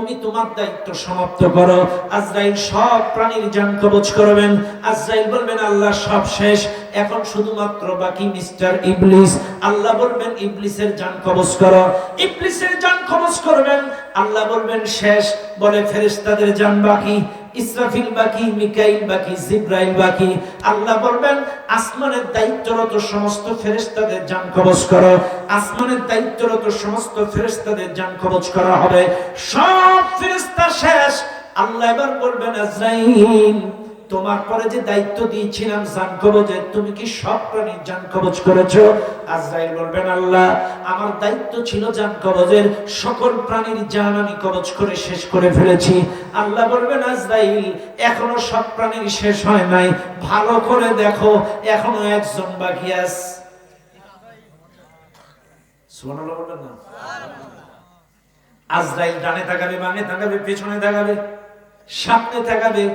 তুমি তোমার দায়িত্ব সমাপ্ত করো। আজরাইল সব প্রাণীর জান কবজ করবেন। আজরাইল বলবেন আল্লাহ সব শেষ, এখন শুধুমাত্র বাকি মিস্টার ইবলিস। আল্লাহ বলবেন ইবলিসের জান কবজ করো। ইবলিসের জান কবজ করবেন, আল্লাহ বলবেন শেষ। বলে ফেরেশতাদের জান বাকি, ইসরাফিল বাকি, মিকাইল বাকি, জিবরাইল বাকি। আল্লাহ বলবেন আসমানের দায়িত্বরত সমস্ত ফেরেশতাদের জান কবজ করো। আসমানের দায়িত্বরত সমস্ত ফেরেশতাদের জান কবজ করা হবে। সব ফেরেশতা শেষ। আল্লাহ এবার বলবেন আজরাইল, তোমার পরে যে দায়িত্ব দিয়েছিলাম জান কবজের, তুমি কি সব প্রাণীর জান কবজ করেছো? আজরাইল বলবেন আল্লাহ, আমার দায়িত্ব ছিল জান কবজের, সকল প্রাণীর জান আমি কবজ করে শেষ করে ফেলেছি। আল্লাহ বলবেন আজরাইল, এখনো সব প্রাণীর শেষ হয় নাই, ভালো করে দেখো, এখনো একজন বাকি আছে। সুবহানাল্লাহ বলবেন না? আজরাইল ডানে তাকাবে, বামে তাকাবে, পেছনে তাকাবে, সামনে তাকাবে,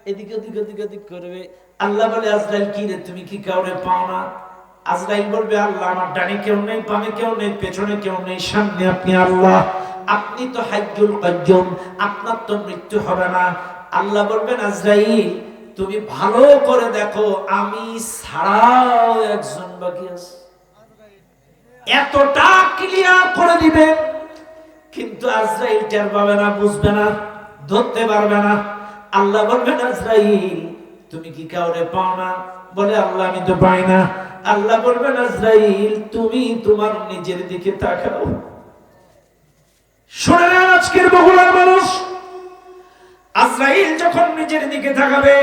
এদিকে ওদিকে ওদিকে ওদিক করবে। আল্লাহ বলে আজরাইল কি রে, তুমি কি কাউরে পাও না? আজরাইল বলবে আল্লাহ, আমার ডানে কেউ নেই, বামে কেউ নেই, পেছনে কেউ নেই, সামনে আপনি আল্লাহ, আপনি তো হাইয়ুল কাইয়ুম, আপনার তো মৃত্যু হবে না। আল্লাহ বলবেন আজরাইল, তুমি ভালো করে দেখো, আমি ছাড়াও একজন বাকি আছে। এতটা ক্লিয়ার করে দিবেন, কিন্তু আজরাইল টের পাবে না, বুঝবে না, ধরতে পারবে না। আল্লাহ বলবেন আজরাইল, তুমি কি কাউরে পাও না? বলে আল্লাহ, আমি তো পাই না। আল্লাহ বলবেন আজরাইল, তুমি তোমার নিজের দিকে তাকাও। শুনে নেন আজকের বগুড়ার মানুষ, আজরাইল যখন নিজের দিকে তাকাবে,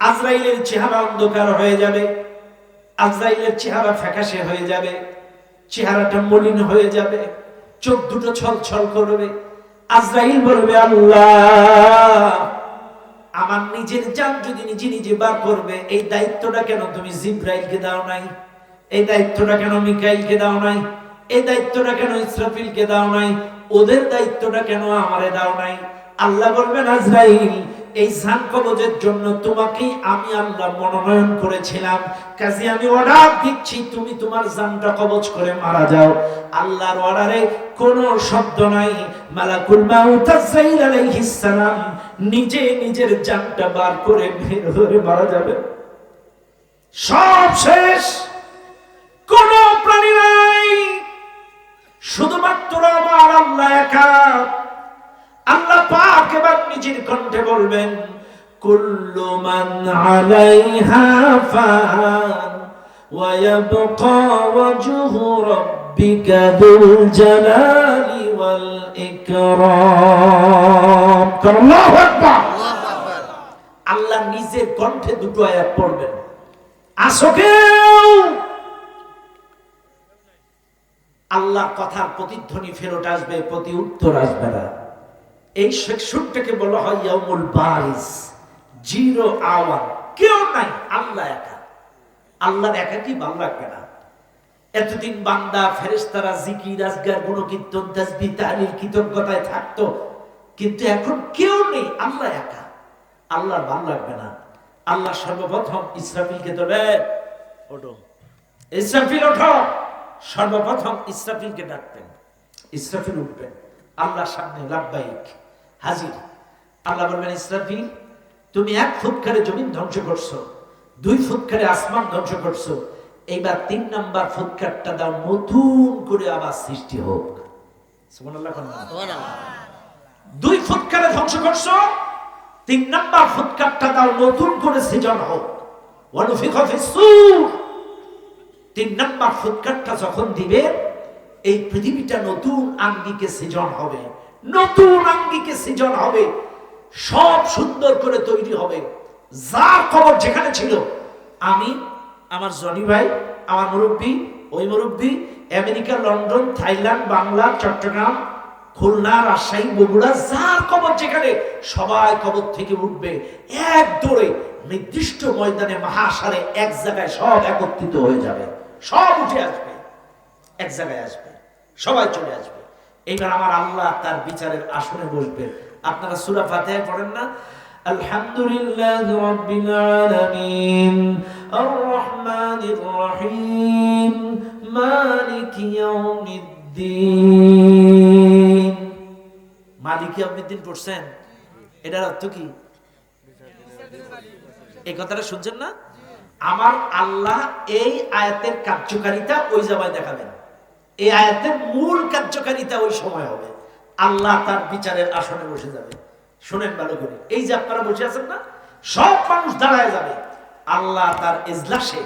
আজরাইলের চেহারা অন্ধকার হয়ে যাবে, আজরাইলের চেহারা ফ্যাকাশে হয়ে যাবে, চেহারাটা মলিন হয়ে যাবে, চোখ দুটো ছলছল করবে। আজরাইল বলবে আল্লাহ, আমার নিজের জান যদি নিজে নিজে বার করবে, এই দায়িত্বটা কেন তুমি জিবরাইলকে দাও নাই? এই দায়িত্বটা কেন মিকাইলকে দাও নাই? এই দায়িত্বটা কেন ইসরাফিলকে দাও নাই? ওদের দায়িত্বটা কেন আমারে দাও নাই? আল্লাহ বলবেন আজরাইল, এই জান কবজের জন্য তোমাকেই আমি আল্লাহ মনোনয়ন করেছিলাম, কাজে আমি অর্ডার দিচ্ছি তুমি তোমার জানটা কবজ করে মারা যাও। আল্লাহর অর্ডারে কোনো শব্দ নাই। মালাকুল মাউত আজরাইল আলাইহিস সালাম নিজে নিজের জানটা বার করে বের হয়ে মারা যাবে। সব শেষ, কোন প্রাণী নাই, শুধুমাত্র আমার আল্লাহ একা। আল্লাহ পাক এবার নিজের কণ্ঠে বলবেন, কুল্লু মান আলাইহা ফান ওয়া ইয়াবকা ওয়াজহু রাব্বিকা যুল জালালি ওয়াল ইকরাম। আল্লাহু আকবার। আল্লাহ নিজের কণ্ঠে দুটো আয়াত পড়বেন। আসো কেউ, আল্লাহর কথার প্রতিধ্বনি ফেরত আসবে, প্রতি উত্তর আসবে না। এই সেকশনটাকে বলা হয় ইয়াউমুল বারিস, জিরো আওয়ার, কেউ নাই, আল্লাহ একা। আল্লাহর একা কি ভালো লাগবে না? এতদিন বান্দা ফেরেশতারা জিকির আজগার গুণকীর্তন তাসবিহ তাহলিল কৃতজ্ঞতায় থাকতো, কিন্তু এখন কেউ নেই, আল্লাহ একা। আল্লাহর ভালো লাগবে না। আল্লাহ সর্বপ্রথম ইসরাফিলকে ধরে, ওঠো ইসরাফিল ওঠো, সর্বপ্রথম ইসরাফিলকে ডাকতেন। ইসরাফিল উঠবেন, আল্লাহর সামনে লাব্বাইক হাজির। আল্লাহ বলবেন ইসরাফিল, তুমি 1 ফুৎকারে জমিন ধ্বংস করছো, 2 ফুৎকারে আসমান ধ্বংস করছো, এইবার 3 নাম্বার ফুৎকারটা দাও, নতুন করে আবার সৃষ্টি হোক। সুবহানাল্লাহ। 2 ফুৎকারে ধ্বংস করছো, 3 নাম্বার ফুৎকারটা দাও, নতুন করে সৃজন হোক। ওয়ানুফিখা ফিস-সূর, 3 নাম্বার ফুৎকারটা যখন দিবে, এই পৃথিবীটা নতুন আঙ্গিকে সৃজন হবে, নতুন আঙ্গিকে সৃজন হবে, সব সুন্দর করে তৈরি হবে। যার খবর যেখানে ছিল, আমি, আমার জনি ভাই, আমার মুরব্বী, ওই মুরব্বী, America, London, Thailand, Bangla, Chittagong, Khulna, Rajshahi, Bogura, যার খবর যেখানে, সবাই খবর থেকে উঠবে, এক দৌড়ে নির্দিষ্ট ময়দানে মহাসারে এক জায়গায় সব একত্রিত হয়ে যাবে, সব উঠে আসবে, এক জায়গায় আসবে, সবাই চলে আসবে। এইবার আমার আল্লাহ তার বিচারের আসনে বসবে। আপনারা সূরা ফাতিহা পড়েন না? আলহামদুলিল্লাহি রাব্বিল আলামিন আর রহমানির রহিম মালিকি ইয়াউমিদ্দিন। মালিক ইয়াউমিদ্দিন পড়ছেন? এটার অর্থ কি? এই কথাটা শুনছেন না? আমার আল্লাহ এই আয়াতের কার্যকারিতা ওই জায়গায় দেখাবেন। এই আয়াতের মূল কার্যকারিতা ওই সময় হবে। আল্লাহ তার বিচারের আসনে বসে যাবে। শুনেন ভালো করে, এই যে আপনারা বসে আছেন না, সব মানুষ দাঁড়ায় যাবে, আল্লাহ তার ইজলাসে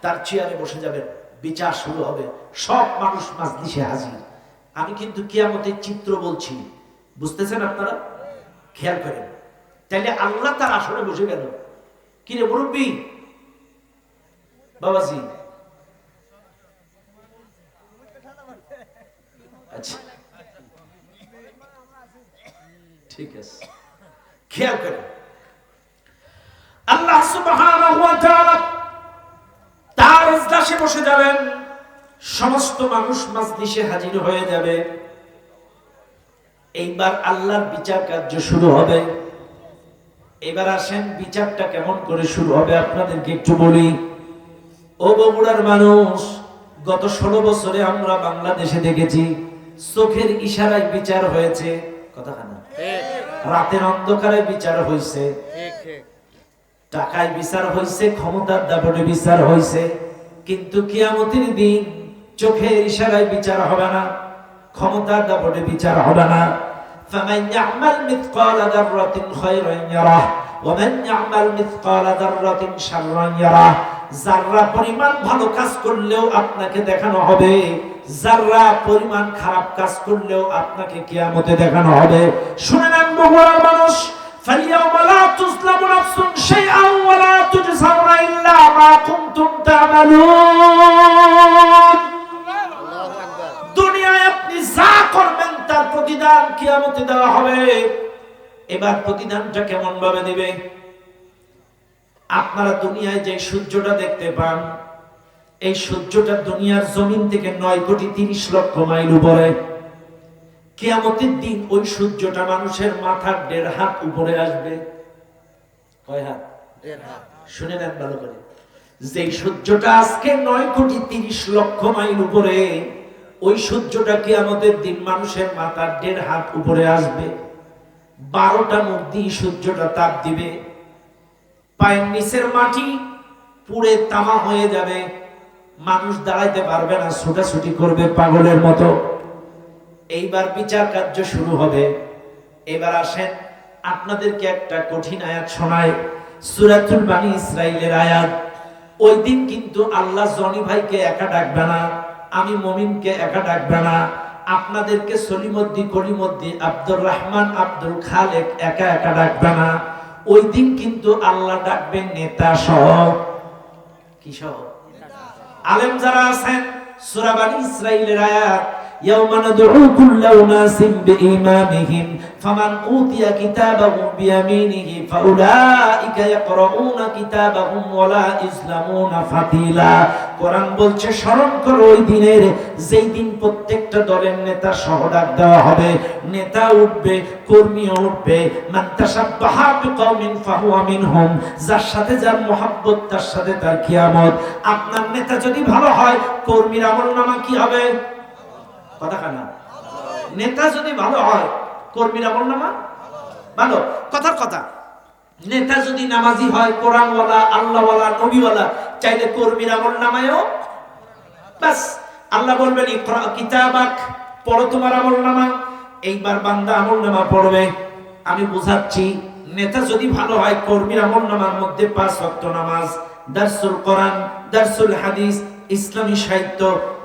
তার চেয়ারে বসে যাবেন, বিচার শুরু হবে, সব মানুষ মাজলিসে হাজির। আমি কিন্তু কিয়ামতের চিত্র বলছি, বুঝতেছেন আপনারা? খেয়াল করেন। তাইলে আল্লাহ তার আসনে বসে গেল। কিরে মুরব্বী, বাবাজি, আচ্ছা ঠিক আছে, খেয়াল করেন। আল্লাহ সুবহানাহু ওয়া তাআলা তার ইজলাসে বসে যাবেন, সমস্ত মানুষ মাজলিসে হাজির হয়ে যাবে। এইবার আল্লাহর বিচার কার্য শুরু হবে। এবার আসেন, বিচারটা কেমন করে শুরু হবে আপনাদেরকে একটু বলি। ও বগুড়ার মানুষ, গত 16 বছরে আমরা বাংলাদেশে দেখেছি চোখের ইশারায় বিচার হয়েছে, কথাখানা রাতের অন্ধকারে বিচার হয়েছে, টাকায় বিচার হয়েছে, ক্ষমতার দাপটে বিচার হয়েছে। কিন্তু কিয়ামতের দিন চোখের ইশারায় বিচার হবে না, ক্ষমতার দাপটে বিচার হবে না। ফামান ইয়ামাল মিথকালা যাররাতিন খায়রান ইয়ারাহ ওয়া মান ইয়ামাল মিথকালা যাররাতিন শাররান ইয়ারাহ। যাররা পরিমাণ ভালো কাজ করলেও আপনাকে দেখানো হবে, যাররা পরিমাণ খারাপ কাজ করলেও আপনাকে কিয়ামতে দেখানো হবে। শুনে নেন বগুড়ার মানুষ, ফালিয়াউমা লা তুজলামু নাফসুন শাইআন ওয়া লা তুজজাউনা ইল্লা মা কুনতুম তা'মালুন। আল্লাহু আকবার। দুনিয়ায় আপনি যা করবেন তার প্রতিদান কিয়ামতে দেওয়া হবে। এবার প্রতিদানটা কেমন ভাবে দিবে? আপনারা দুনিয়ায় যে সূর্যটা দেখতে পান, এই সূর্যটা দুনিয়ার জমিন থেকে 9,30,00,000 মাইল উপরে। কিয়ামতের দিন ওই সূর্যটা মানুষের মাথার 1.5 হাত উপরে আসবে। কয় হাত? 1.5 হাত। শুনে নেন ভালো করে, যে সূর্যটা আজকে 9,30,00,000 মাইল উপরে, ওই সূর্যটা কিয়ামতের দিন মানুষের মাথার 1.5 হাত উপরে আসবে। 12টা মুখ দিয়ে সূর্যটা তাপ দিবে, পায়ের নিচের মাটি পুড়ে তামা হয়ে যাবে, মানুষ দাঁড়াইতে পারবে না, ছুটাছুটি করবে পাগলের মতো। এইবার বিচার কার্য শুরু হবে। এবার আসেন, আপনাদেরকে একটা কঠিন আয়াত শোনায়, সূরাতুল বনী ইসরাঈলের আয়াত। ওই দিন কিন্তু আল্লাহ জনি ভাইকে একা ডাকবে না, আমি মুমিনকে একা ডাকবে না, আপনাদেরকে সলিমদ্দি, কলিমদ্দি, আব্দুর রহমান, আব্দুল খালেক একা একা ডাকবে না। ওই দিন কিন্তু আল্লাহ ডাকবেন নেতা সহ। কি সহ? আলেম যারা আছেন, সূরা বনী ইসরাঈলের আয়াত, ইয়াওমা নাদউ কুল্লা উনাসিন বিইমামিহিম ফামান উতিয়া কিতাবাহু বিয়ামিনিহি ফাউলাইকা ইয়াকরাউনা কিতাবাহুম ওয়া লা ইসলামুনা ফাতিলা। কোরআন বলছে স্মরণ করো ওই দিনের, যেই দিন প্রত্যেকটা দলের নেতা সহ ডাক দেওয়া হবে। নেতা উঠবে, কর্মীও উঠবে। মান তাশাব্বাহা বিকওমিন ফাহুয়া মিনহুম। যার সাথে যার মুহাব্বত তার সাথে তার কিয়ামত। আপনার নেতা যদি ভালো হয়, কর্মীর আমলনামা কি হবে? কথা কানা। নেতা যদি ভালো হয়, কর্মীর আমলনামা ভালো। কথার কথা। নেতা যদি নামাজি হয়, কোরআনওয়ালা, আল্লাহওয়ালা, নবীওয়ালা, চাইলে কর্মীর আমলনামায়ও বাস আল্লাহ বলবেন ইকরা কিতাবাক, পড়ো তোমার আমলনামা। এইবার বান্দা আমলনামা পড়বে। আমি বুঝাচ্ছি, নেতা যদি ভালো হয়, কর্মীর আমলনামার মধ্যে 5 ওয়াক্ত নামাজ, দারসুল কোরআন, দারসুল হাদিস, ইসলামী সাহিত্য,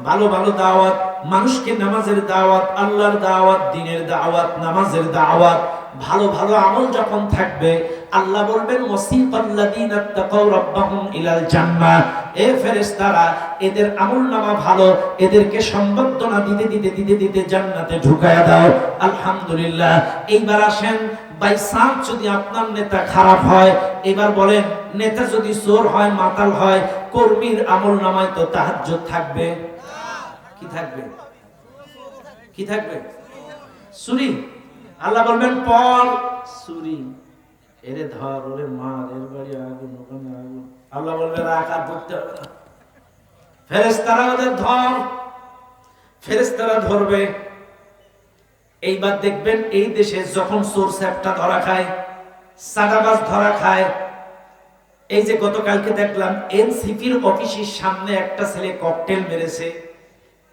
ভালো ভালো দাওয়াত, মানুষকে নামাজের দাওয়াত, আল্লাহর দাওয়াত, দ্বীনের দাওয়াত, নামাজের দাওয়াত, ভালো ভালো আমল যখন থাকবে, আল্লাহ বলবেন ওয়াসিকাল্লাযীনা তাকাউ রাব্বাহুম ইলাল জান্নাহ। এ ফেরেশতারা, এদের আমলনামা ভালো, এদেরকে সম্বর্ধনা দিতে দিতে দিতে দিতে জান্নাতে ঢুকায়া দাও। আলহামদুলিল্লাহ। এইবার আসেন, বাইসাঞ্চ যদি আপনার নেতা খারাপ হয়, এবার বলেন, নেতা যদি চোর হয়, মাতাল হয়, কর্মীর আমলনামায় তো তাহাজ্জুদ থাকবে? কি থাকবে? কি থাকবে? চুরি। আল্লাহ বলবেন পর চুরি, এরে ধর, ওরে মার, এর বাড়ি আগুন, ওখানে আগুন। আল্লাহ বলবে রাখ, আর ধরতে হবে না। ফেরেশতারা ওদের ধর, ফেরেশতারা ধরবে। এইবার দেখবেন এই দেশে যখন চোর চ্যাপ্টা ধরা খায়, সাদাবাজ ধরা খায়, এই যে গতকালকে দেখলাম এনসিপির অফিসের সামনে একটা ছেলে ককটেল মেরেছে,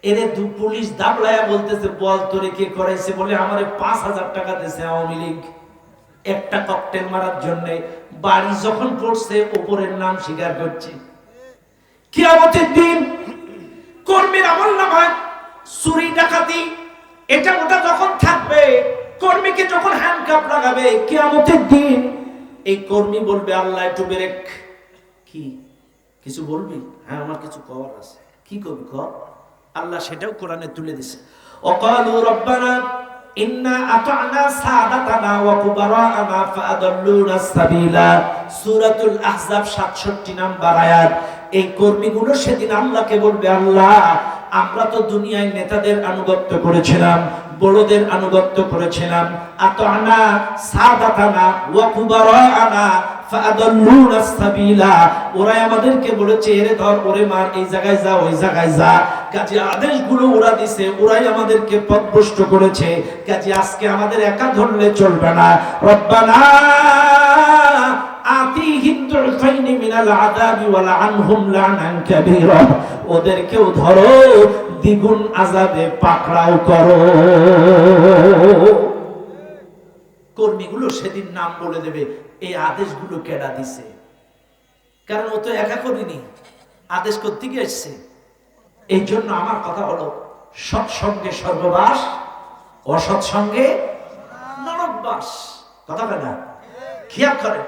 এরে দু পুলিশ দাবলায়া বলতেছে বল তোরে কে করাইছে, বলে আমারে 5,000 টাকা দিয়েছে আওয়ামী লীগ একটা ককটেল মারার জন্য। বাড়ি যখন পড়ছে উপরের নাম স্বীকার করছে। কিয়ামতের দিন কর্মীর আমলনামায় চুরি ডাকাতি এটা ওটা যখন থাকবে, কর্মীকে যখন হ্যান্ডকাপ লাগাবে কিয়ামতের দিন, এই কর্মী বলবে আল্লাহ একটু ব্রেক। কি কিছু বলবি? হ্যাঁ আমার কিছু কওয়ার আছে। কি করবি কর। আল্লাহ সেটাও কোরআনে তুলে দিছে। ওয়াকালু রব্বানা ইন্না আতা'না সাদাতানা ওয়া কুবারা'না ফাআদাল্লুনা সাবিলা। সূরাতুল আহজাব 67 নাম্বার আয়াত। এই কর্মীগুলো সেদিন আল্লাহকে বলবে আল্লাহ আমরা তো দুনিয়ায় নেতাদের আনুগত্য করেছিলাম, বড়দের আনুগত্য করেছিলাম, আতা'না সাদাতানা ওয়া কুবারা'না ফাআদাল্লুনা সাবিলা। ওরা আমাদেরকে বলেছে এরে ধর ওরে মার, এই জায়গায় যা ওই জায়গায় যা, কাজে আদেশগুলো ওরা দিছে, ওরাই আমাদেরকে পথভ্রষ্ট করেছে। কাজে আজকে আমাদের একা ধরলে চলবে না। রব্বানা আতিহিম দুরফাইনি মিনাল আযাবি ওয়া লা'আনহুম লা'নান কাবীরা। ওদেরকেও ধরো, দ্বিগুণ আযাবে পাকড়াও করো। কর্মীগুলো সেদিন নাম বলে দেবে এই আদেশগুলো কেডা দিছে, কারণ ও তো একা করিনি, আদেশ করতে গিয়ে এসছে। এই জন্য আমার কথা হলো সৎসঙ্গে স্বর্গবাস, অসৎসঙ্গে নরকবাস। কথা বলে না, খেয়াল করে।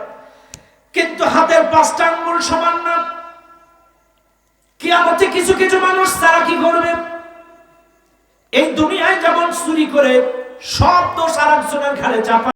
কিন্তু হাতের 5টা আঙ্গুল সমান না। কিয়ামতে কিছু কিছু মানুষ তারা কি করবে, এই দুনিয়ায় যেমন চুরি করে সব দোষ আরেকজনের ঘাড়ে চাপা